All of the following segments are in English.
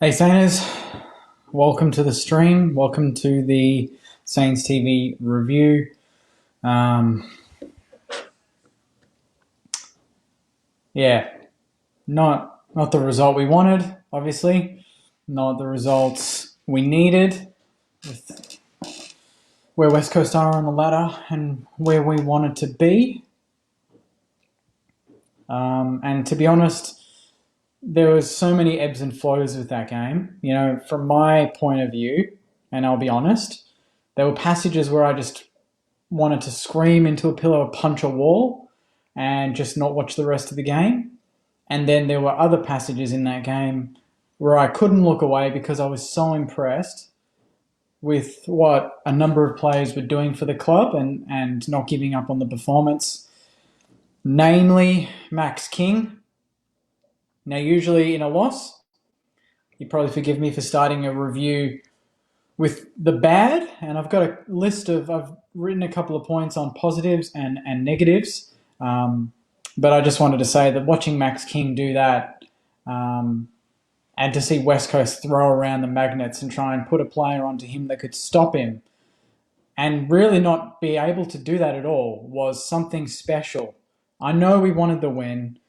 Hey Sainers, welcome to the stream. Welcome to the Saints TV review. Yeah, not the result we wanted, obviously. Not the results we needed with where West Coast are on the ladder and where we wanted to be. And to be honest, there was so many ebbs and flows with that game. You know, from my point of view, and I'll be honest, there were passages where I just wanted to scream into a pillow or punch a wall and just not watch the rest of the game. And then there were other passages in that game where I couldn't look away because I was so impressed with what a number of players were doing for the club and not giving up on the performance. Namely, Max King. Now, usually in a loss, you probably forgive me for starting a review with the bad, and I've got a list of, I've written a couple of points on positives and negatives, but I just wanted to say that watching Max King do that and to see West Coast throw around the magnets and try and put a player onto him that could stop him and really not be able to do that at all was something special. I know we wanted the win.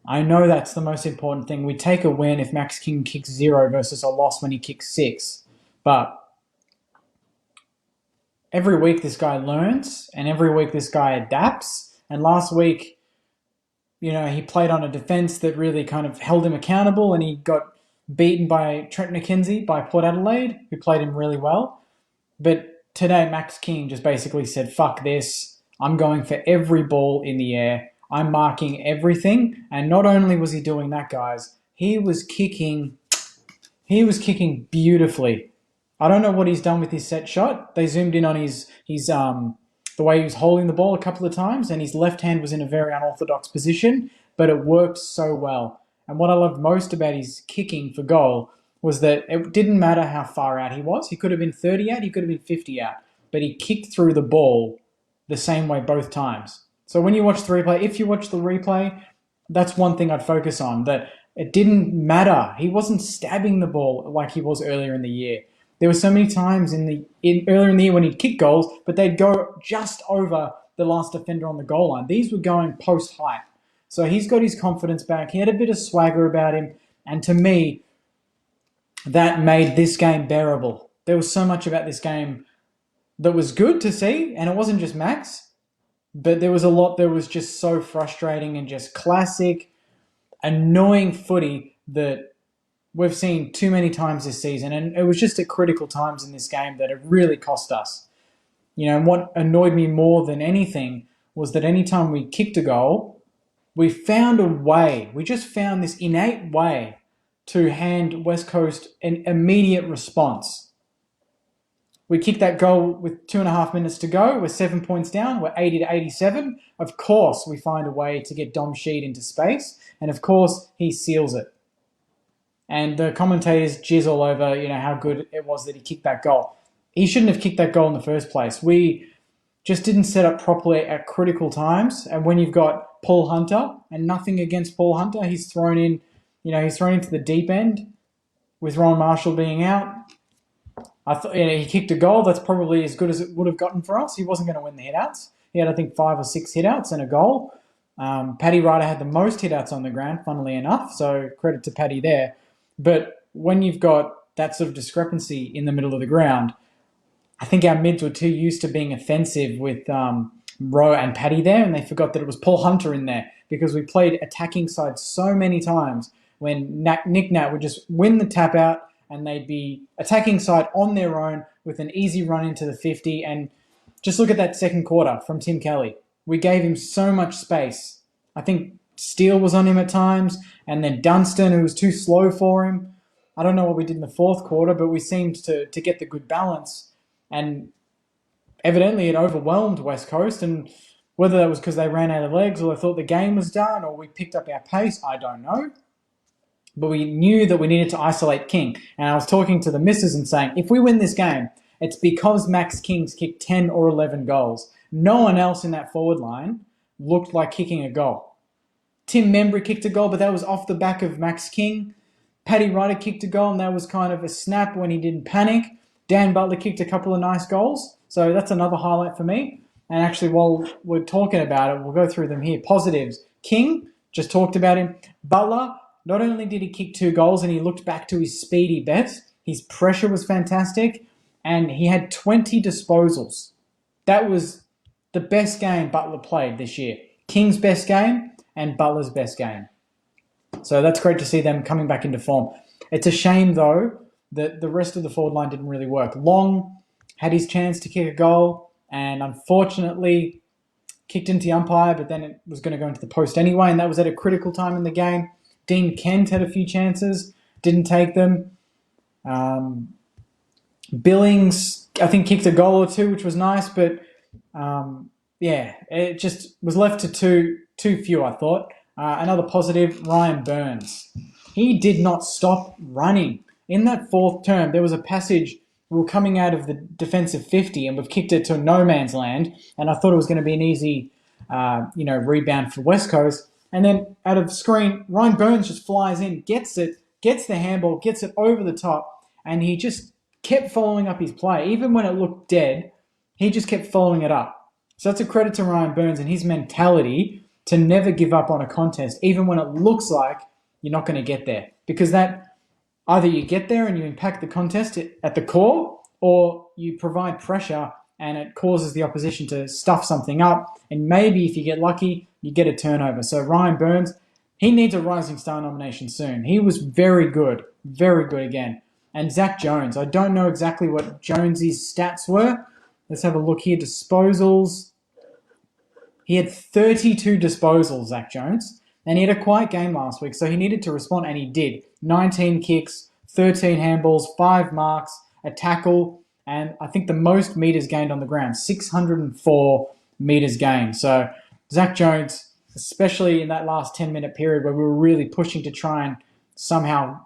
I know that's the most important thing. We take a win if Max King kicks 0 versus a loss when he kicks 6. But every week this guy learns and every week this guy adapts. And last week, you know, he played on a defence that really kind of held him accountable and he got beaten by Trent McKenzie by Port Adelaide, who played him really well. But today, Max King just basically said, fuck this. I'm going for every ball in the air. I'm marking everything. And not only was he doing that, guys, he was kicking beautifully. I don't know what he's done with his set shot. They zoomed in on his the way he was holding the ball a couple of times, and his left hand was in a very unorthodox position, but it worked so well. And what I loved most about his kicking for goal was that it didn't matter how far out he was. He could have been 30 out, he could have been 50 out, but he kicked through the ball the same way both times. So when you watch the replay, if you watch the replay, that's one thing I'd focus on, that it didn't matter. He wasn't stabbing the ball like he was earlier in the year. There were so many times earlier in the year when he'd kick goals, but they'd go just over the last defender on the goal line. These were going post height. So he's got his confidence back. He had a bit of swagger about him. And to me, that made this game bearable. There was so much about this game that was good to see. And it wasn't just Max, but there was a lot that was just so frustrating and just classic, annoying footy that we've seen too many times this season, and it was just at critical times in this game that it really cost us. You know, and what annoyed me more than anything was that anytime we kicked a goal, we found a way. We just found this innate way to hand West Coast an immediate response. We kicked that goal with 2.5 minutes to go. We're 7 points down. We're 80 to 87. Of course, we find a way to get Dom Sheed into space, and of course, he seals it. And the commentators jizz all over, you know, how good it was that he kicked that goal. He shouldn't have kicked that goal in the first place. We just didn't set up properly at critical times. And when you've got Paul Hunter, and nothing against Paul Hunter, he's thrown into the deep end with Ron Marshall being out. I thought he kicked a goal. That's probably as good as it would have gotten for us. He wasn't going to win the hitouts. He had, I think, 5 or 6 hitouts and a goal. Paddy Ryder had the most hitouts on the ground, funnily enough. So credit to Paddy there. But when you've got that sort of discrepancy in the middle of the ground, I think our mids were too used to being offensive with Rowe and Paddy there, and they forgot that it was Paul Hunter in there because we played attacking side so many times when Nick Nat would just win the tap out and they'd be attacking side on their own with an easy run into the 50. And just look at that second quarter from Tim Kelly. We gave him so much space. I think Steele was on him at times, and then Dunstan, who was too slow for him. I don't know what we did in the fourth quarter, but we seemed to get the good balance. And evidently it overwhelmed West Coast, and whether that was because they ran out of legs or they thought the game was done or we picked up our pace, I don't know. But we knew that we needed to isolate King. And I was talking to the missus and saying, if we win this game, it's because Max King's kicked 10 or 11 goals. No one else in that forward line looked like kicking a goal. Tim Membry kicked a goal, but that was off the back of Max King. Paddy Ryder kicked a goal, and that was kind of a snap when he didn't panic. Dan Butler kicked a couple of nice goals. So that's another highlight for me. And actually, while we're talking about it, we'll go through them here. Positives. King, just talked about him. Butler, not only did he kick 2 goals and he looked back to his speedy best, his pressure was fantastic, and he had 20 disposals. That was the best game Butler played this year. King's best game and Butler's best game. So that's great to see them coming back into form. It's a shame, though, that the rest of the forward line didn't really work. Long had his chance to kick a goal and unfortunately kicked into the umpire, but then it was going to go into the post anyway, and that was at a critical time in the game. Dean Kent had a few chances, didn't take them. Billings, I think, kicked a goal or 2, which was nice, but it just was left to too few, I thought. Another positive, Ryan Byrnes. He did not stop running. In that 4th term, there was a passage, we were coming out of the defensive 50 and we've kicked it to no man's land, and I thought it was going to be an easy rebound for West Coast. And then out of screen, Ryan Byrnes just flies in, gets it, gets the handball, gets it over the top, and he just kept following up his play. Even when it looked dead, he just kept following it up. So that's a credit to Ryan Byrnes and his mentality to never give up on a contest, even when it looks like you're not going to get there. Because that, either you get there and you impact the contest at the core, or you provide pressure and it causes the opposition to stuff something up. And maybe if you get lucky, you get a turnover. So Ryan Byrnes, he needs a Rising Star nomination soon. He was very good again. And Zach Jones, I don't know exactly what Jonesy's stats were. Let's have a look here. Disposals. He had 32 disposals, Zach Jones, and he had a quiet game last week, so he needed to respond, and he did. 19 kicks, 13 handballs, 5 marks, a tackle, and I think the most meters gained on the ground, 604 meters gained. So Zach Jones, especially in that last 10-minute period where we were really pushing to try and somehow,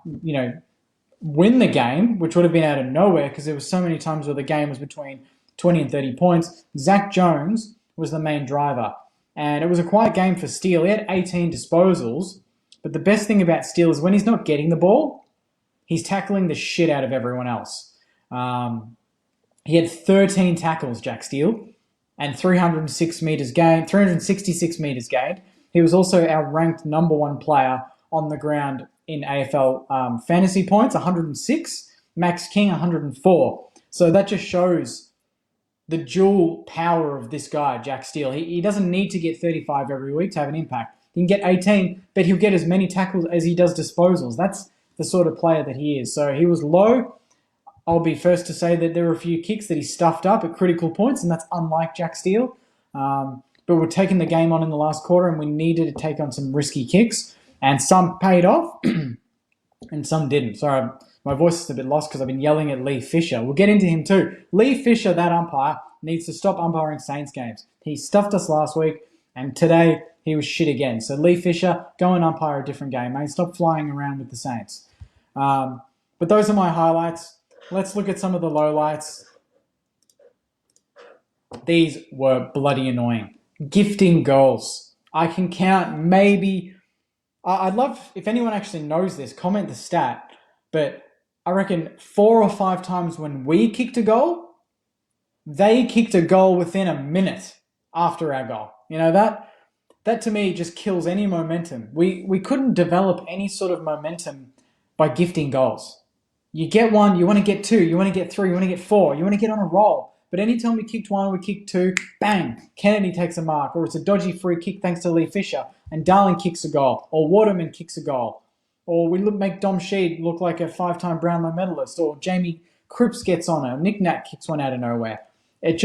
win the game, which would have been out of nowhere because there were so many times where the game was between 20 and 30 points. Zach Jones was the main driver. And it was a quiet game for Steele. He had 18 disposals, but the best thing about Steele is when he's not getting the ball, he's tackling the shit out of everyone else. He had 13 tackles, Jack Steele, and 366 meters gained. He was also our ranked number 1 player on the ground in AFL fantasy points, 106. Max King, 104. So that just shows the dual power of this guy, Jack Steele. He doesn't need to get 35 every week to have an impact. He can get 18, but he'll get as many tackles as he does disposals. That's the sort of player that he is. So he was low. I'll be first to say that there were a few kicks that he stuffed up at critical points, and that's unlike Jack Steele. But we're taking the game on in the last quarter, and we needed to take on some risky kicks, and some paid off, and some didn't. Sorry, my voice is a bit lost because I've been yelling at Lee Fisher. We'll get into him too. Lee Fisher, that umpire, needs to stop umpiring Saints games. He stuffed us last week, and today he was shit again. So Lee Fisher, go and umpire a different game, mate. Stop flying around with the Saints. But those are my highlights. Let's look at some of the lowlights. These were bloody annoying. Gifting goals. I can count maybe... I'd love, if anyone actually knows this, comment the stat, but I reckon 4 or 5 times when we kicked a goal, they kicked a goal within a minute after our goal. That to me just kills any momentum. We couldn't develop any sort of momentum by gifting goals. You get 1, you want to get 2, you want to get 3, you want to get 4, you want to get on a roll. But anytime we kicked 1, we kicked 2, bang, Kennedy takes a mark, or it's a dodgy free kick thanks to Lee Fisher, and Darling kicks a goal, or Waterman kicks a goal, or we make Dom Sheed look like a 5-time Brownlow medalist, or Jamie Cripps gets on her, Nick Nat kicks one out of nowhere. It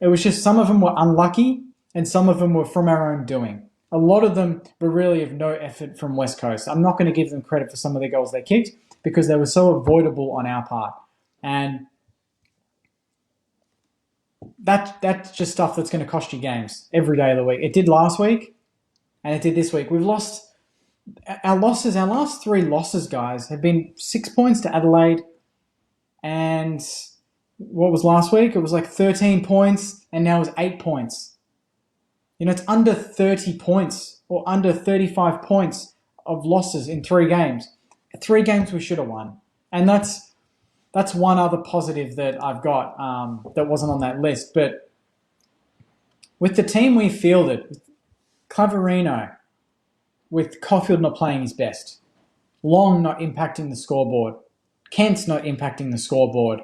was just some of them were unlucky, and some of them were from our own doing. A lot of them were really of no effort from West Coast. I'm not going to give them credit for some of the goals they kicked because they were so avoidable on our part. And that's just stuff that's going to cost you games every day of the week. It did last week, and it did this week. We've lost our losses. Our last 3 losses, guys, have been 6 points to Adelaide, and what was last week? It was like 13 points, and now it's 8 points. It's under 30 points or under 35 points of losses in 3 games. 3 games we should have won. And that's one other positive that I've got that wasn't on that list. But with the team we fielded, with Claverino, with Caulfield not playing his best, Long not impacting the scoreboard, Kent's not impacting the scoreboard,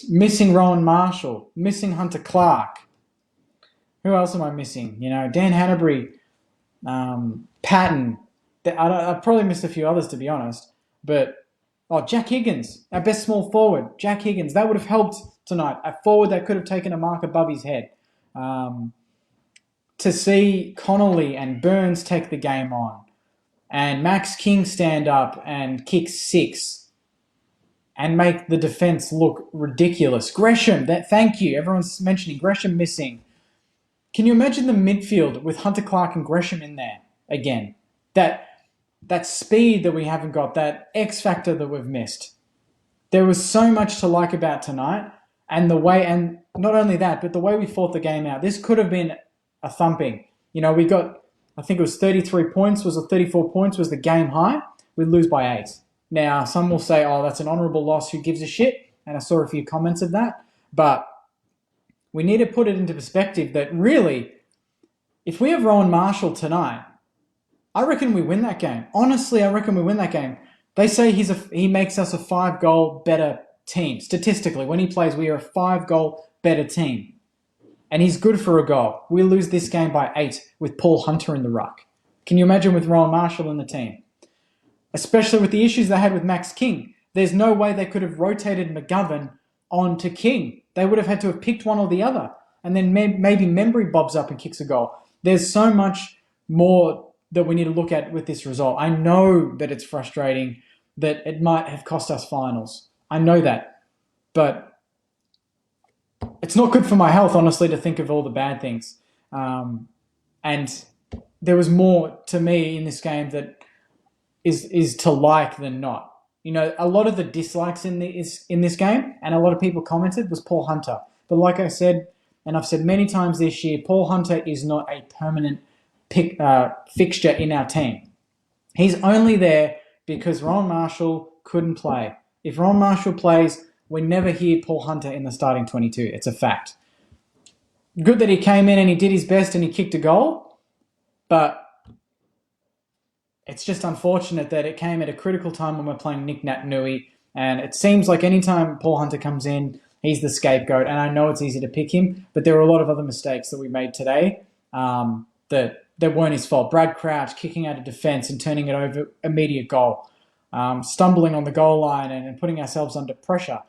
missing Rowan Marshall, missing Hunter Clark. Who else am I missing? Dan Hanbury, Patton. I probably missed a few others, to be honest. But, Jack Higgins, our best small forward. Jack Higgins, that would have helped tonight. A forward that could have taken a mark above his head. To see Connolly and Byrnes take the game on, and Max King stand up and kick 6 and make the defence look ridiculous. Gresham, thank you. Everyone's mentioning Gresham missing. Can you imagine the midfield with Hunter Clark and Gresham in there again? That speed that we haven't got, that X factor that we've missed. There was so much to like about tonight, and not only that, but the way we fought the game out. This could have been a thumping. We got, I think it was 33 points, or 34 points was the game high. We'd lose by 8. Now, some will say, that's an honourable loss, who gives a shit? And I saw a few comments of that. But we need to put it into perspective that really, if we have Rowan Marshall tonight, I reckon we win that game. Honestly, I reckon we win that game. They say he makes us a 5-goal better team. Statistically, when he plays, we are a 5-goal better team. And he's good for a goal. We lose this game by 8 with Paul Hunter in the ruck. Can you imagine with Rowan Marshall in the team? Especially with the issues they had with Max King. There's no way they could have rotated Mcguigan on to King. They would have had to have picked one or the other. And then maybe Membry bobs up and kicks a goal. There's so much more that we need to look at with this result. I know that it's frustrating, that it might have cost us finals. I know that. But it's not good for my health, honestly, to think of all the bad things. And there was more to me in this game that is to like than not. A lot of the dislikes in this game, and a lot of people commented, was Paul Hunter. But like I said, and I've said many times this year, Paul Hunter is not a permanent fixture in our team. He's only there because Ron Marshall couldn't play. If Ron Marshall plays, we never hear Paul Hunter in the starting 22. It's a fact. Good that he came in and he did his best and he kicked a goal, but it's just unfortunate that it came at a critical time when we're playing Nick Nat Nui, and it seems like anytime Paul Hunter comes in, he's the scapegoat, and I know it's easy to pick him, but there were a lot of other mistakes that we made today that weren't his fault. Brad Crouch kicking out of defence and turning it over, immediate goal. Stumbling on the goal line and putting ourselves under pressure.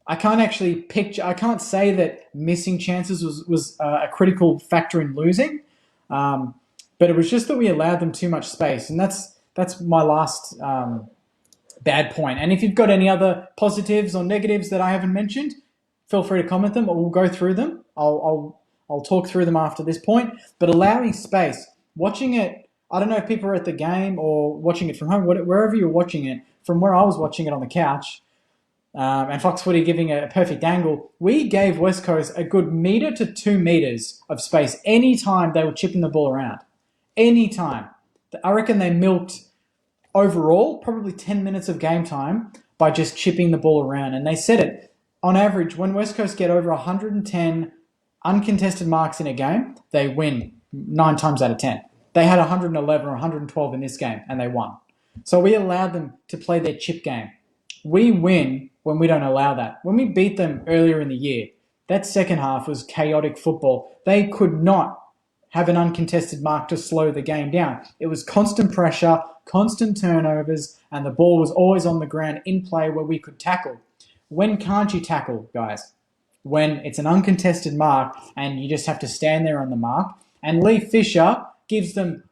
I can't say that missing chances was a critical factor in losing, but it was just that we allowed them too much space, and that's my last bad point. And if you've got any other positives or negatives that I haven't mentioned, feel free to comment them, or we'll go through them. I'll talk through them after this point. But allowing space, watching it, I don't know if people are at the game or watching it from home, wherever you're watching it. From where I was watching it on the couch, and Fox Footy giving a perfect angle, we gave West Coast a good metre to 2 metres of space anytime they were chipping the ball around. Anytime. I reckon they milked overall probably 10 minutes of game time by just chipping the ball around. And they said it, on average, when West Coast get over 110 uncontested marks in a game, they win 9 times out of 10. They had 111 or 112 in this game, and they won. So we allowed them to play their chip game. We win when we don't allow that. When we beat them earlier in the year, that second half was chaotic football. They could not have an uncontested mark to slow the game down. It was constant pressure, constant turnovers, and the ball was always on the ground in play where we could tackle. When can't you tackle, guys? When it's an uncontested mark and you just have to stand there on the mark. And Lee Fisher gives them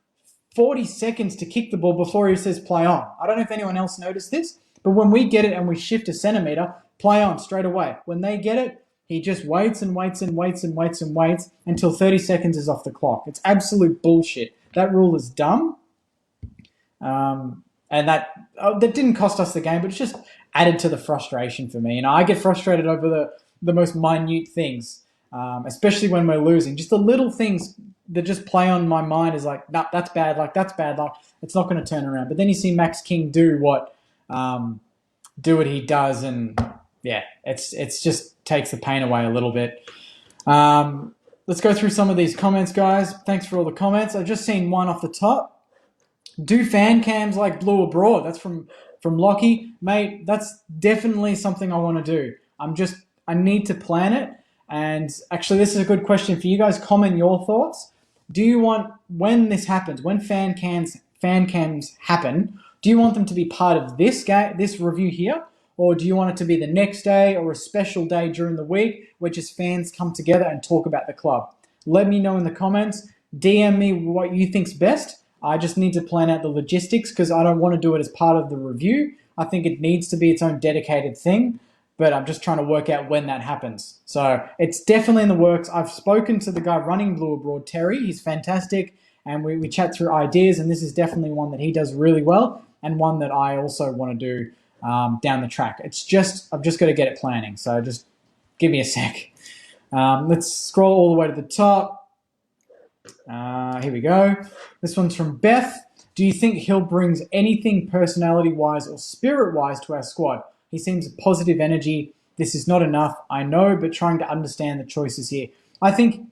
40 seconds to kick the ball before he says play on. I don't know if anyone else noticed this, but when we get it and we shift a centimetre, play on straight away. When they get it, he just waits and waits and waits and waits and waits until 30 seconds is off the clock. It's absolute bullshit. That rule is dumb. And that didn't cost us the game, but it's just added to the frustration for me. I get frustrated over the most minute things, especially when we're losing. Just the little things that just play on my mind is like, nah, that's bad luck, that's bad luck. It's not going to turn around. But then you see Max King do what he does, and yeah, it's just takes the pain away a little bit. Let's go through some of these comments, guys. Thanks for all the comments. I've just seen one off the top. Do fan cams like Blue Abroad? That's from Lockie, mate. That's definitely something I want to do. I need to plan it. And actually, this is a good question for you guys. Comment your thoughts. Do you want, when this happens, when fan cams happen, do you want them to be part of this review here, or do you want it to be the next day or a special day during the week where just fans come together and talk about the club? Let me know in the comments. DM me what you think's best. I just need to plan out the logistics because I don't want to do it as part of the review. I think it needs to be its own dedicated thing, but I'm just trying to work out when that happens. So it's definitely in the works. I've spoken to the guy running Blue Abroad, Terry. He's fantastic, and we chat through ideas, and this is definitely one that he does really well and one that I also want to do down the track. I've just got to get it planning, so just give me a sec. Let's scroll all the way to the top. Here we go. This one's from Beth. Do you think Hill brings anything personality-wise or spirit-wise to our squad? He seems positive energy. This is not enough, I know, but trying to understand the choices here. I think,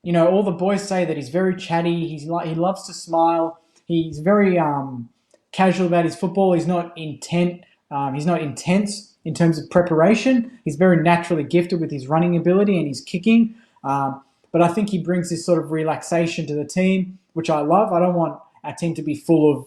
all the boys say that he's very chatty. He loves to smile. He's very casual about his football. He's not intense in terms of preparation. He's very naturally gifted with his running ability and his kicking. But I think he brings this sort of relaxation to the team, which I love. I don't want our team to be full of,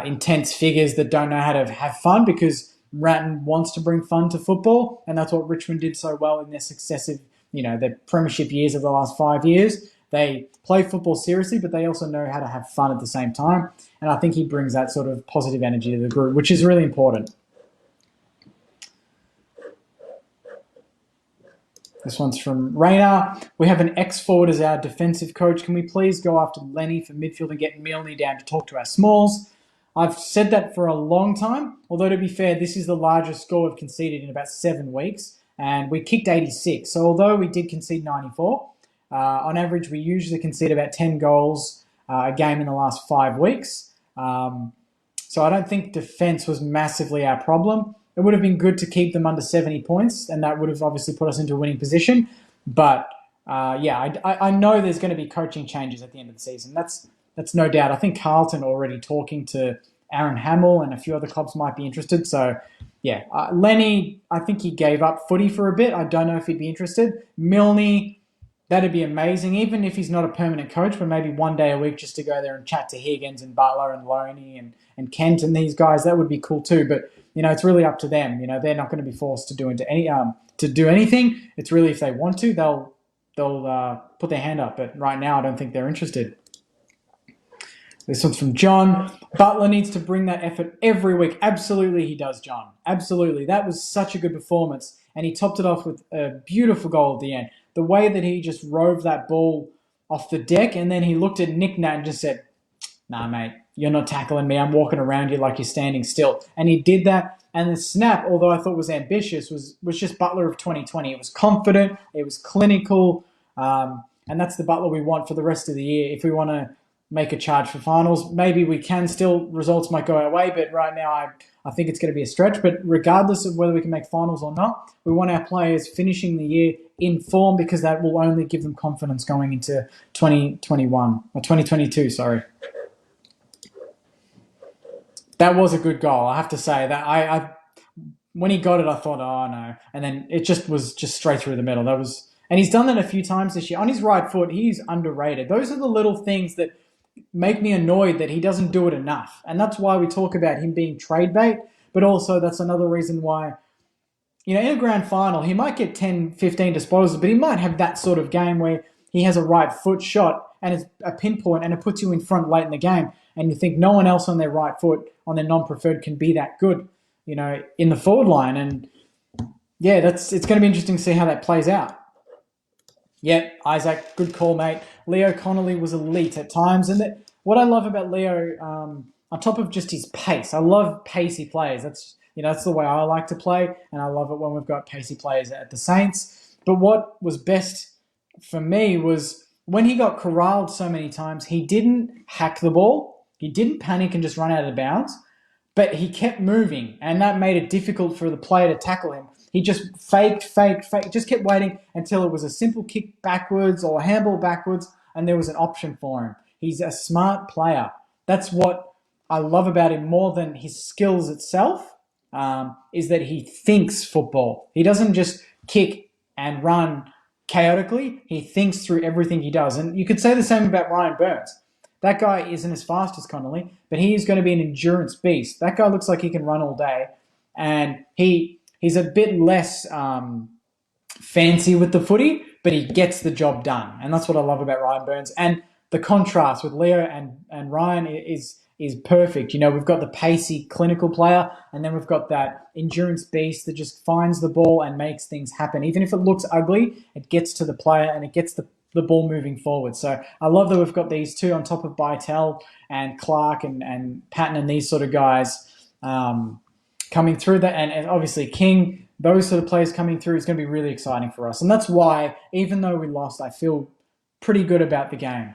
intense figures that don't know how to have fun, because Bratton wants to bring fun to football, and that's what Richmond did so well in their successive, their premiership years of the last 5 years. They play football seriously, but they also know how to have fun at the same time. And I think he brings that sort of positive energy to the group, which is really important. This one's from Rayner. We have an ex-forward as our defensive coach. Can we please go after Lenny for midfield and get Milne down to talk to our smalls? I've said that for a long time, although to be fair, this is the largest score we've conceded in about 7 weeks, and we kicked 86. So although we did concede 94, on average we usually concede about 10 goals a game in the last 5 weeks. So I don't think defence was massively our problem. It would have been good to keep them under 70 points, and that would have obviously put us into a winning position. But I know there's going to be coaching changes at the end of the season. That's no doubt. I think Carlton already talking to Aaron Hamill, and a few other clubs might be interested. So, yeah, Lenny, I think he gave up footy for a bit. I don't know if he'd be interested. Milne, that'd be amazing, even if he's not a permanent coach, but maybe one day a week just to go there and chat to Higgins and Butler and Loney and Kent and these guys. That would be cool too. But it's really up to them. They're not going to be forced to do anything. It's really, if they want to, they'll put their hand up. But right now, I don't think they're interested. This one's from John. Butler needs to bring that effort every week. Absolutely, he does, John. Absolutely. That was such a good performance, and he topped it off with a beautiful goal at the end. The way that he just roved that ball off the deck, and then he looked at Nick Nat and just said, "Nah, mate, you're not tackling me. I'm walking around you like you're standing still." And he did that. And the snap, although I thought was ambitious, was just Butler of 2020. It was confident. It was clinical. And that's the Butler we want for the rest of the year. If we want to make a charge for finals, maybe we can still. Results might go our way, but right now I think it's going to be a stretch. But regardless of whether we can make finals or not, we want our players finishing the year in form, because that will only give them confidence going into 2021 or 2022, sorry. That was a good goal, I have to say. That I when he got it, I thought, oh no, and then it was straight through the middle. And he's done that a few times this year on his right foot. He's underrated. Those are the little things that make me annoyed that he doesn't do it enough, and that's why we talk about him being trade bait. But also, that's another reason why, in a grand final, he might get 10, 15 disposals, but he might have that sort of game where he has a right foot shot and it's a pinpoint and it puts you in front late in the game. And you think no one else on their right foot, on their non-preferred, can be that good, in the forward line. And yeah, it's going to be interesting to see how that plays out. Yeah, Isaac, good call, mate. Leo Connolly was elite at times. And what I love about Leo, on top of just his pace, I love pacey players. That's the way I like to play, and I love it when we've got pacey players at the Saints. But what was best for me was when he got corralled so many times, he didn't hack the ball. He didn't panic and just run out of bounds, but he kept moving, and that made it difficult for the player to tackle him. He just faked, just kept waiting until it was a simple kick backwards or a handball backwards, and there was an option for him. He's a smart player. That's what I love about him more than his skills itself, is that he thinks football. He doesn't just kick and run chaotically. He thinks through everything he does. And you could say the same about Ryan Byrnes. That guy isn't as fast as Connolly, but he is going to be an endurance beast. That guy looks like he can run all day, and he's a bit less fancy with the footy, but he gets the job done. And that's what I love about Ryan Byrnes. And the contrast with Leo and Ryan is perfect. You know, we've got the pacey, clinical player, and then we've got that endurance beast that just finds the ball and makes things happen. Even if it looks ugly, it gets to the player and it gets the ball moving forward. So I love that we've got these two on top of Bytel and Clark and Patton and these sort of guys coming through that. And obviously King, those sort of players coming through is going to be really exciting for us. And that's why, even though we lost, I feel pretty good about the game.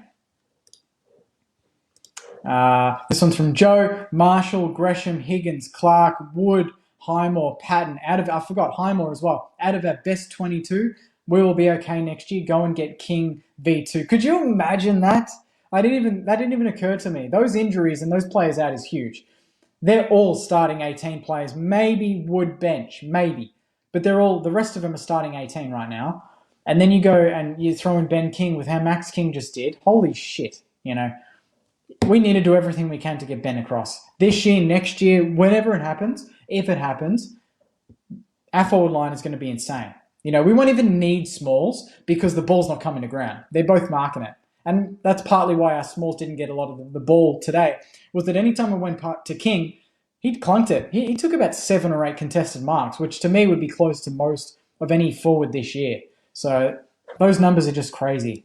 This one's from Joe, Marshall, Gresham, Higgins, Clark, Wood, Highmore, Patton. I forgot Highmore as well. Out of our best 22, we will be okay next year. Go and get King V2. Could you imagine that? That didn't even occur to me. Those injuries and those players out is huge. They're all starting 18 players. Maybe Wood bench, maybe. But the rest of them are starting 18 right now. And then you go and you throw in Ben King with how Max King just did. Holy shit, you know. We need to do everything we can to get Ben across. This year, next year, whenever it happens, if it happens, our forward line is going to be insane. You know, we won't even need Smalls because the ball's not coming to ground. They're both marking it. And that's partly why our Smalls didn't get a lot of the ball today, was that anytime we went to King, he'd clunked it. He took about 7 or 8 contested marks, which to me would be close to most of any forward this year. So those numbers are just crazy.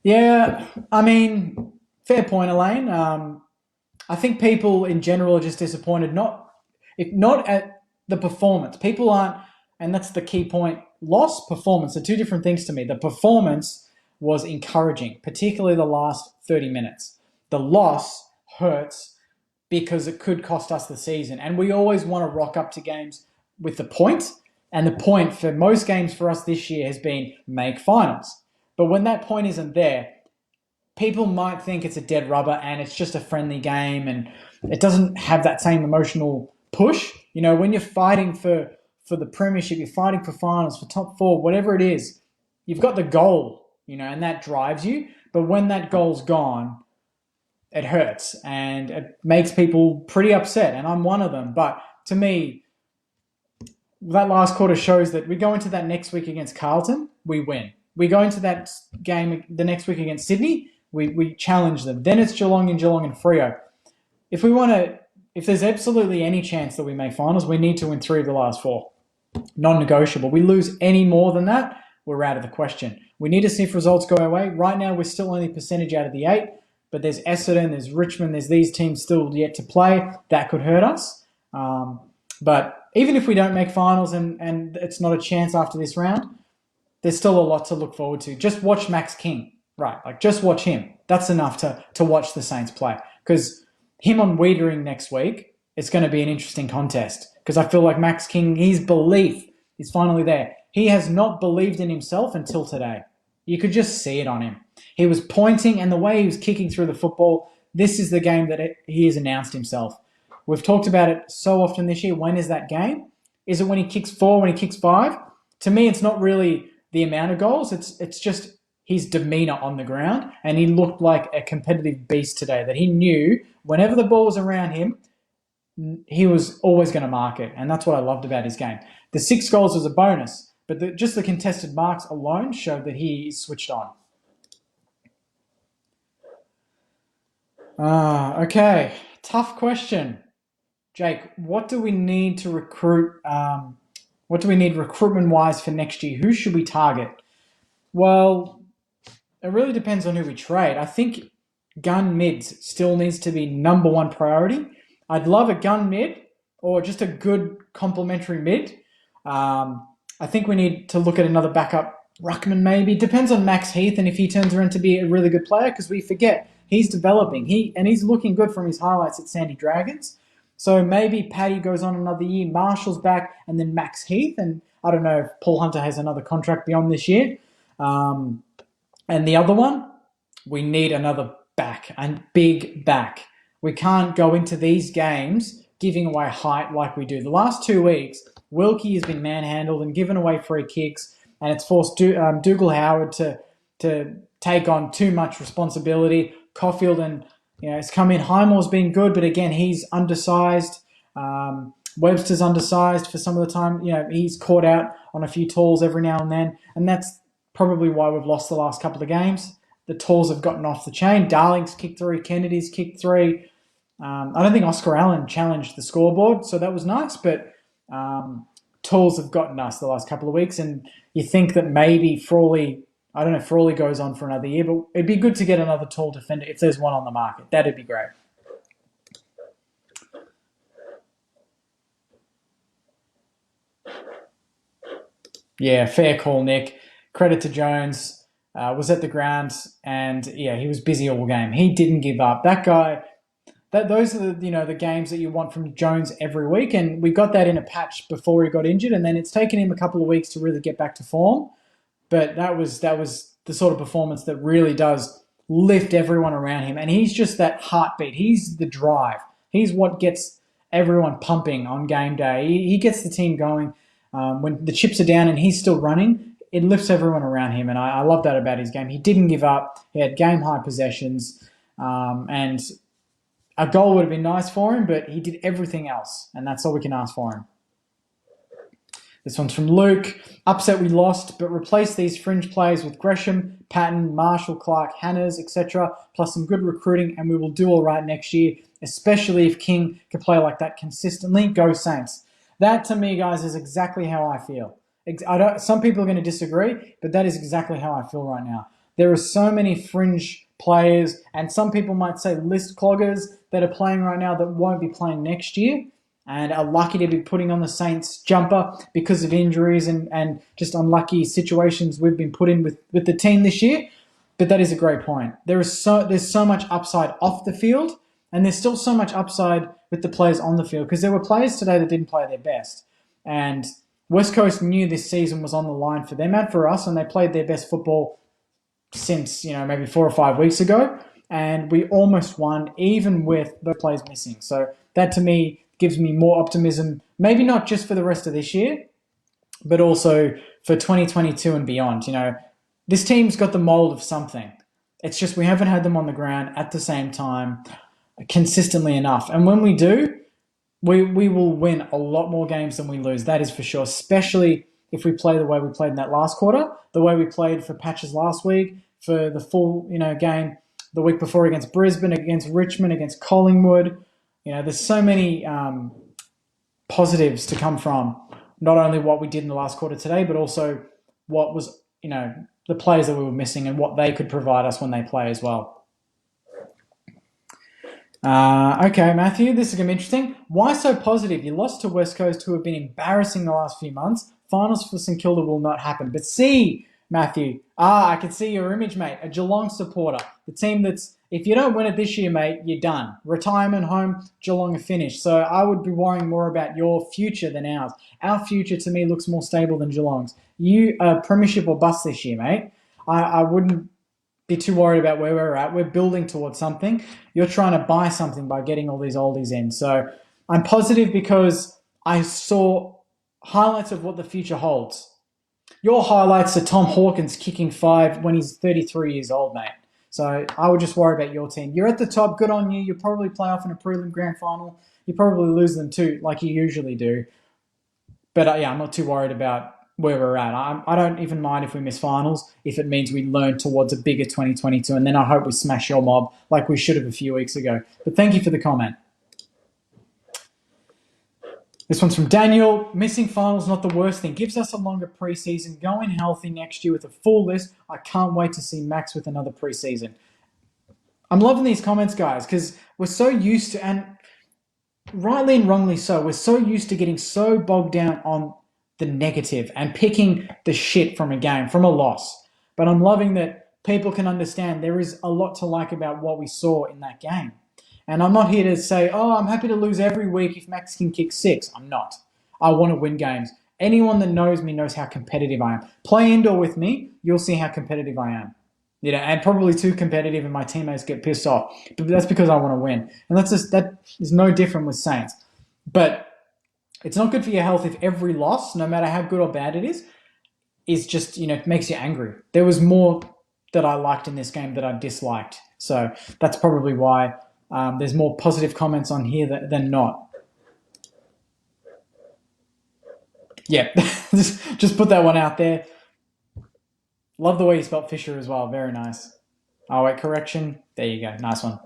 Yeah, I mean, fair point, Elaine. I think people in general are just disappointed, not at the performance. People aren't, and that's the key point. Loss, performance are two different things to me. The performance was encouraging, particularly the last 30 minutes. The loss hurts because it could cost us the season. And we always want to rock up to games with the point. And the point for most games for us this year has been make finals. But when that point isn't there, people might think it's a dead rubber and it's just a friendly game and it doesn't have that same emotional push. You know, when you're fighting for the premiership, you're fighting for finals, for top 4, whatever it is, you've got the goal, you know, and that drives you. But when that goal's gone, it hurts and it makes people pretty upset. And I'm one of them. But to me, that last quarter shows that we go into that next week against Carlton, we win. We go into that game the next week against Sydney, we challenge them. Then it's Geelong and Freo. If there's absolutely any chance that we make finals, we need to win 3 of the last 4. Non-negotiable. We lose any more than that, we're out of the question. We need to see if results go our way. Right now, we're still only percentage out of the 8, but there's Essendon, there's Richmond, there's these teams still yet to play. That could hurt us. But even if we don't make finals and it's not a chance after this round, there's still a lot to look forward to. Just watch Max King, right? Like, just watch him. That's enough to watch the Saints play. Because him on Wiedering next week, it's going to be an interesting contest. Because I feel like Max King, his belief is finally there. He has not believed in himself until today. You could just see it on him. He was pointing, and the way he was kicking through the football, this is the game that he has announced himself. We've talked about it so often this year. When is that game? Is it when he kicks 4, when he kicks 5? To me, it's not really the amount of goals. It's just his demeanour on the ground, and he looked like a competitive beast today, that he knew whenever the ball was around him, he was always going to mark it, and that's what I loved about his game. The 6 goals was a bonus, but just the contested marks alone showed that he switched on. Okay, tough question. Jake, what do we need to recruit? What do we need recruitment-wise for next year? Who should we target? Well, it really depends on who we trade. I think gun mids still needs to be number 1 priority. I'd love a gun mid or just a good complementary mid. I think we need to look at another backup Ruckman maybe. Depends on Max Heath and if he turns around to be a really good player, because we forget he's developing. He's looking good from his highlights at Sandy Dragons. So maybe Paddy goes on another year, Marshall's back, and then Max Heath. And I don't know if Paul Hunter has another contract beyond this year. And the other one, we need another back, and big back. We can't go into these games giving away height like we do. The last 2 weeks, Wilkie has been manhandled and given away free kicks, and it's forced Dougal Howard to take on too much responsibility. Caulfield and has come in. Highmore's been good, but again, he's undersized. Webster's undersized for some of the time. He's caught out on a few tools every now and then, and that's probably why we've lost the last couple of games. The tools have gotten off the chain. Darling's kicked 3, Kennedy's kicked 3. I don't think Oscar Allen challenged the scoreboard, so that was nice, but tools have gotten us the last couple of weeks, and you think that maybe Frawley goes on for another year, but it'd be good to get another tall defender if there's one on the market. That'd be great. Yeah, fair call, Nick. Credit to Jones. Was at the ground, and he was busy all game. He didn't give up. That guy. Those are the games that you want from Jones every week, and we got that in a patch before he got injured, and then it's taken him a couple of weeks to really get back to form. But that was the sort of performance that really does lift everyone around him, and he's just that heartbeat. He's the drive. He's what gets everyone pumping on game day. He gets the team going when the chips are down and he's still running. It lifts everyone around him, and I love that about his game. He didn't give up. He had game-high possessions, and a goal would have been nice for him, but he did everything else, and that's all we can ask for him. This one's from Luke. Upset we lost, but replace these fringe players with Gresham, Patton, Marshall, Clark, Hanners, etc., plus some good recruiting, and we will do all right next year, especially if King can play like that consistently. Go Saints. That, to me, guys, is exactly how I feel. Some people are going to disagree, but that is exactly how I feel right now. There are so many fringe players, and some people might say list cloggers that are playing right now that won't be playing next year and are lucky to be putting on the Saints jumper because of injuries and just unlucky situations we've been put in with the team this year. But that is a great point. There's so much upside off the field, and there's still so much upside with the players on the field, because there were players today that didn't play their best. And West Coast knew this season was on the line for them and for us, and they played their best football since, maybe 4 or 5 weeks ago. And we almost won, even with the players missing. So that, to me, gives me more optimism, maybe not just for the rest of this year, but also for 2022 and beyond. This team's got the mold of something. It's just we haven't had them on the ground at the same time consistently enough. And when we do, we will win a lot more games than we lose. That is for sure, especially if we play the way we played in that last quarter, the way we played for Patches last week, for the full game the week before against Brisbane, against Richmond, against Collingwood. There's so many positives to come from not only what we did in the last quarter today, but also what was, the players that we were missing and what they could provide us when they play as well. Okay, Matthew, this is going to be interesting. Why so positive? You lost to West Coast, who have been embarrassing the last few months. Finals for St Kilda will not happen. But see, Matthew, I can see your image, mate. A Geelong supporter. The team that's, if you don't win it this year, mate, you're done. Retirement home, Geelong are finished. So I would be worrying more about your future than ours. Our future, to me, looks more stable than Geelong's. You are premiership or bust this year, mate. I wouldn't be too worried about where we're at. We're building towards something. You're trying to buy something by getting all these oldies in. So I'm positive because I saw highlights of what the future holds. Your highlights are Tom Hawkins kicking 5 when he's 33 years old, mate. So I would just worry about your team. You're at the top. Good on you. You'll probably play off in a prelim grand final. You probably lose them too, like you usually do. But I'm not too worried about where we're at. I don't even mind if we miss finals, if it means we learn towards a bigger 2022, and then I hope we smash your mob like we should have a few weeks ago. But thank you for the comment. This one's from Daniel. Missing finals not the worst thing. Gives us a longer preseason. Going healthy next year with a full list. I can't wait to see Max with another preseason. I'm loving these comments, guys, because we're so used to, and rightly and wrongly so, we're so used to getting so bogged down on the negative and picking the shit from a game, from a loss. But I'm loving that people can understand there is a lot to like about what we saw in that game. And I'm not here to say, oh, I'm happy to lose every week if Max can kick 6. I'm not. I want to win games. Anyone that knows me knows how competitive I am. Play indoor with me, you'll see how competitive I am. And probably too competitive and my teammates get pissed off. But that's because I want to win. And that is no different with Saints. But it's not good for your health if every loss, no matter how good or bad it is just, makes you angry. There was more that I liked in this game that I disliked. So that's probably why there's more positive comments on here than not. Yeah, just put that one out there. Love the way you spelled Fisher as well. Very nice. Oh, wait, correction. There you go. Nice one.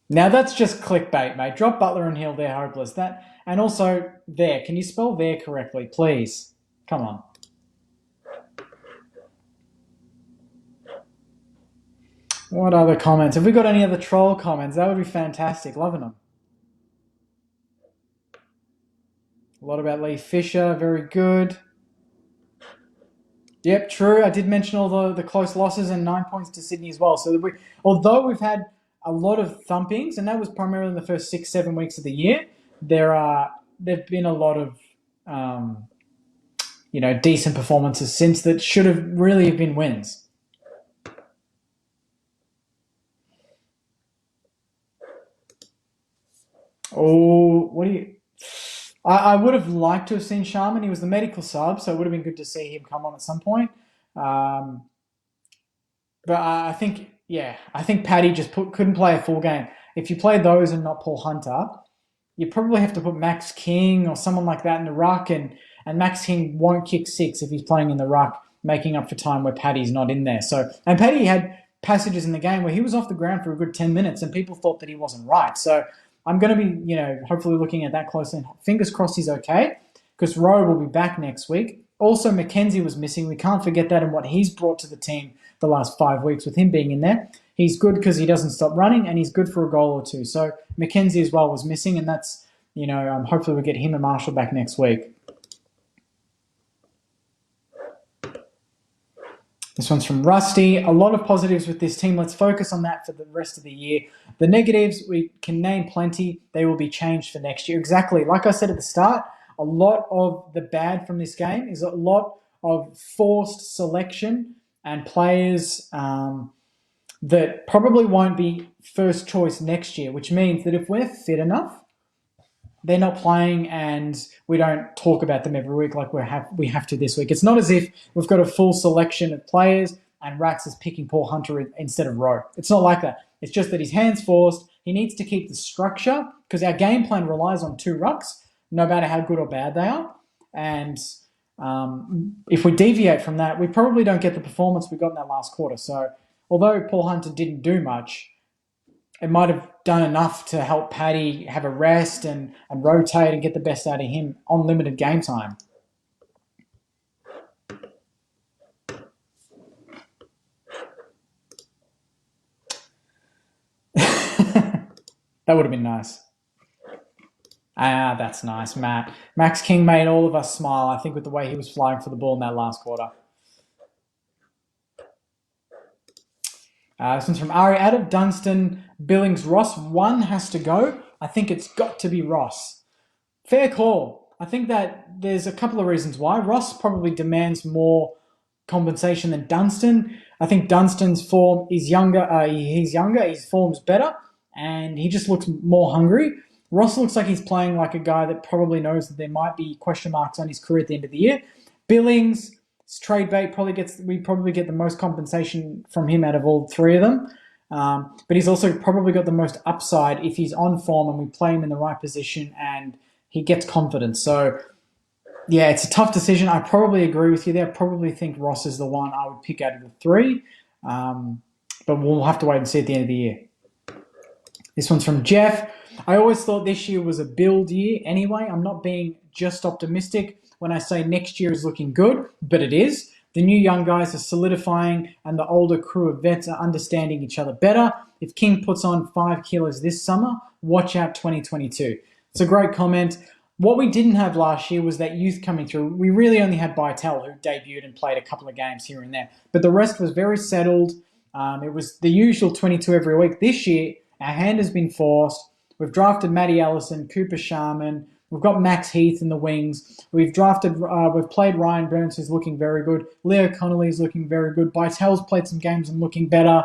Now that's just clickbait, mate. Drop Butler and Hill. They're hopeless. And also there. Can you spell there correctly, please? Come on. What other comments? Have we got any other troll comments? That would be fantastic. Loving them. A lot about Lee Fisher. Very good. Yep, true. I did mention all the close losses and 9 points to Sydney as well. So although we've had a lot of thumpings, and that was primarily in the first 6-7 weeks of the year, there've been a lot of decent performances since that should have really been wins. Oh, what do you? I would have liked to have seen Sharman. He was the medical sub, so it would have been good to see him come on at some point. But I think Paddy just couldn't play a full game. If you play those and not Paul Hunter, you probably have to put Max King or someone like that in the ruck, and Max King won't kick 6 if he's playing in the ruck, making up for time where Paddy's not in there. And Paddy had passages in the game where he was off the ground for a good 10 minutes and people thought that he wasn't right. So I'm going to be, hopefully looking at that closely. And fingers crossed he's okay, because Rowe will be back next week. Also, McKenzie was missing. We can't forget that and what he's brought to the team the last 5 weeks with him being in there. He's good because he doesn't stop running, and he's good for a goal or two. So McKenzie as well was missing, and that's, hopefully we'll get him and Marshall back next week. This one's from Rusty. A lot of positives with this team. Let's focus on that for the rest of the year. The negatives, we can name plenty. They will be changed for next year. Exactly. Like I said at the start, a lot of the bad from this game is a lot of forced selection and players that probably won't be first choice next year, which means that if we're fit enough, they're not playing and we don't talk about them every week like we have to this week. It's not as if we've got a full selection of players and Rats is picking Paul Hunter instead of Rowe. It's not like that. It's just that his hand's forced. He needs to keep the structure because our game plan relies on 2 rucks, no matter how good or bad they are. And if we deviate from that, we probably don't get the performance we got in that last quarter. So although Paul Hunter didn't do much, it might have done enough to help Paddy have a rest and rotate and get the best out of him on limited game time. That would have been nice. That's nice, Matt. Max King made all of us smile, I think, with the way he was flying for the ball in that last quarter. This one's from Ari. Out of Dunstan, Billings, Ross, one has to go. I think it's got to be Ross. Fair call. I think that there's a couple of reasons why. Ross probably demands more compensation than Dunstan. I think Dunstan's form is younger. He's younger. His form's better, and he just looks more hungry. Ross looks like he's playing like a guy that probably knows that there might be question marks on his career at the end of the year. Billings, trade bait, we probably get the most compensation from him out of all 3 of them. But he's also probably got the most upside if he's on form and we play him in the right position and he gets confidence. So, yeah, it's a tough decision. I probably agree with you there. I probably think Ross is the one I would pick out of the 3. But we'll have to wait and see at the end of the year. This one's from Jeff. I always thought this year was a build year anyway. I'm not being just optimistic when I say next year is looking good, but it is. The new young guys are solidifying and the older crew of vets are understanding each other better. If King puts on 5 kilos this summer, watch out 2022. It's a great comment. what we didn't have last year was that youth coming through. We really only had Bytel, who debuted and played a couple of games here and there, but the rest was very settled. It was the usual 22 every week. This year, our hand has been forced. We've drafted Matty Ellison, Cooper Sharman. We've got Max Heath in the wings. We've played Ryan Byrnes, who's looking very good. Leo Connolly's looking very good. Bytel's played some games and looking better.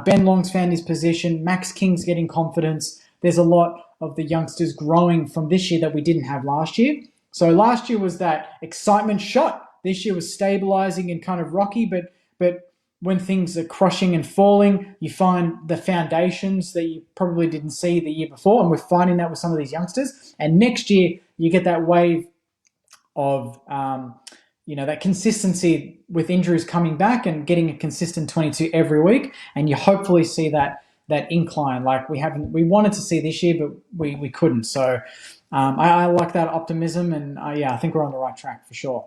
Ben Long's found his position. Max King's getting confidence. There's a lot of the youngsters growing from this year that we didn't have last year. So last year was that excitement shot. This year was stabilizing and kind of rocky, but when things are crushing and falling, you find the foundations that you probably didn't see the year before, and we're finding that with some of these youngsters. And next year, you get that wave of that consistency with injuries coming back and getting a consistent 22 every week, and you hopefully see that incline like we wanted to see this year, but we couldn't. So I like that optimism, and I think we're on the right track for sure.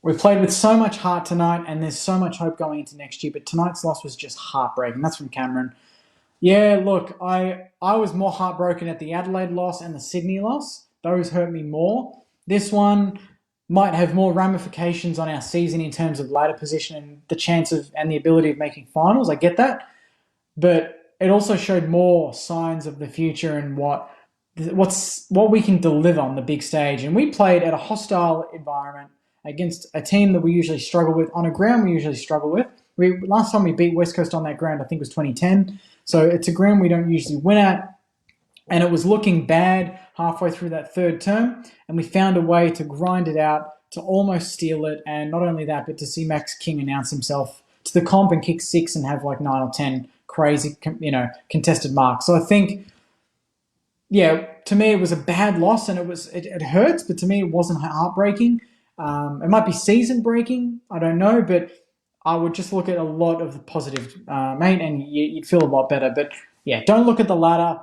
We've played with so much heart tonight, and there's so much hope going into next year, but tonight's loss was just heartbreaking. That's from Cameron. Yeah, look, I was more heartbroken at the Adelaide loss and the Sydney loss. Those hurt me more. This one might have more ramifications on our season in terms of ladder position and the chance of and the ability of making finals. I get that. But it also showed more signs of the future and what we can deliver on the big stage. And we played at a hostile environment against a team that we usually struggle with, on a ground we usually struggle with. Last time we beat West Coast on that ground, I think, was 2010. So it's a ground we don't usually win at. And it was looking bad halfway through that third term. And we found a way to grind it out, to almost steal it. And not only that, but to see Max King announce himself to the comp and kick 6 and have like 9 or 10 crazy, contested marks. So I think, to me, it was a bad loss, and it hurts, but to me, it wasn't heartbreaking. It might be season breaking, I don't know, but I would just look at a lot of the positive, mate, and you'd feel a lot better. But don't look at the ladder.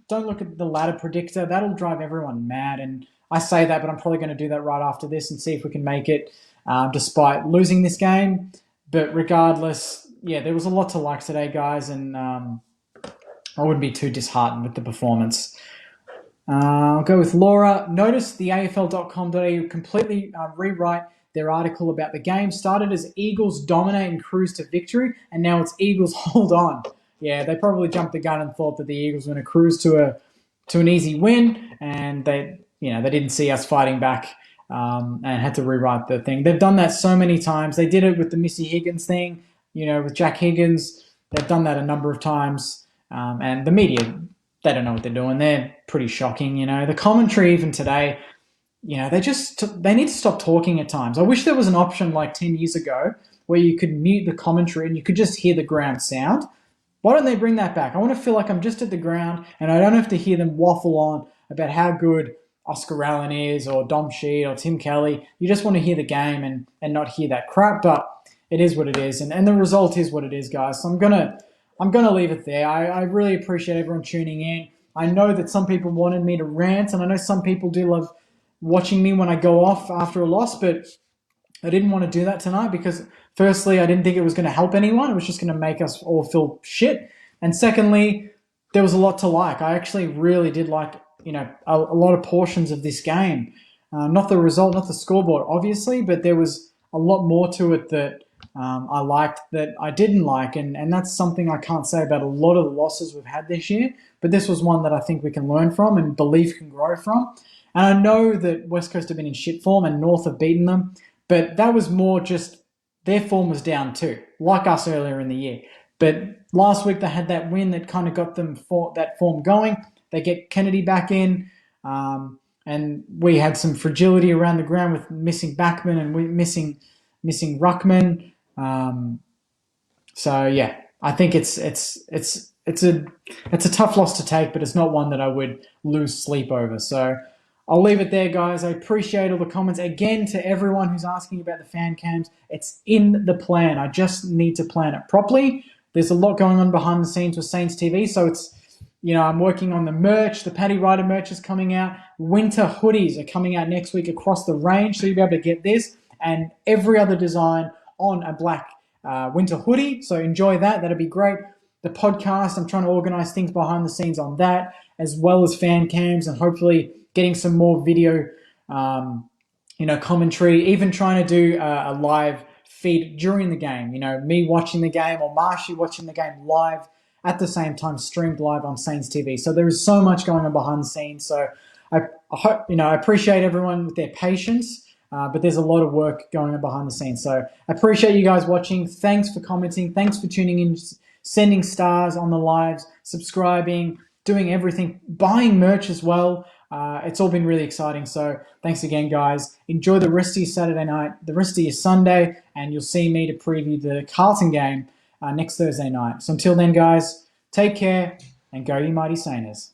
Don't look at the ladder predictor. That'll drive everyone mad. And I say that, but I'm probably going to do that right after this and see if we can make it, despite losing this game. But regardless, there was a lot to like today, guys, and I wouldn't be too disheartened with the performance. I'll go with Laura. Notice the AFL.com.au completely rewrite their article about the game. Started as Eagles dominate and cruise to victory, and now it's Eagles hold on. Yeah, they probably jumped the gun and thought that the Eagles were going to cruise to an easy win, and they didn't see us fighting back and had to rewrite the thing. They've done that so many times. They did it with the Missy Higgins thing, with Jack Higgins. They've done that a number of times, and the media, they don't know what they're doing. They're pretty shocking, The commentary even today, they need to stop talking at times. I wish there was an option like 10 years ago where you could mute the commentary and you could just hear the ground sound. Why don't they bring that back? I want to feel like I'm just at the ground and I don't have to hear them waffle on about how good Oscar Allen is or Dom Sheed or Tim Kelly. You just want to hear the game and not hear that crap, but it is what it is. And the result is what it is, guys. So I'm gonna leave it there. I really appreciate everyone tuning in. I know that some people wanted me to rant, and I know some people do love watching me when I go off after a loss, but I didn't want to do that tonight because, firstly, I didn't think it was going to help anyone. It was just going to make us all feel shit. And secondly, there was a lot to like. I actually really did like, a lot of portions of this game. Not the result, not the scoreboard, obviously, but there was a lot more to it that I liked that I didn't like. And that's something I can't say about a lot of the losses we've had this year. But this was one that I think we can learn from and belief can grow from. And I know that West Coast have been in shit form and North have beaten them, but that was more just their form was down too, like us earlier in the year. But last week they had that win that kind of got them that form going. They get Kennedy back in, and we had some fragility around the ground with missing Backman and missing Ruckman. I think it's a tough loss to take, but it's not one that I would lose sleep over. So I'll leave it there, guys. I appreciate all the comments. Again, to everyone who's asking about the fan cams, it's in the plan. I just need to plan it properly. There's a lot going on behind the scenes with Saints TV, so it's, I'm working on the merch. The Paddy Ryder merch is coming out. Winter hoodies are coming out next week across the range, so you'll be able to get this and every other design on a black winter hoodie. So enjoy that. That'll be great. the podcast. I'm trying to organize things behind the scenes on that, as well as fan cams, and hopefully getting some more video, commentary. Even trying to do a live feed during the game. Me watching the game or Marshy watching the game live at the same time, streamed live on Saints TV. So there is so much going on behind the scenes. So I hope, I appreciate everyone with their patience. But there's a lot of work going on behind the scenes. So I appreciate you guys watching. Thanks for commenting. Thanks for tuning in, sending stars on the lives, subscribing, doing everything, buying merch as well. It's all been really exciting. So thanks again, guys. Enjoy the rest of your Saturday night, the rest of your Sunday, and you'll see me to preview the Carlton game next Thursday night. So until then, guys, take care and go you mighty Sainers.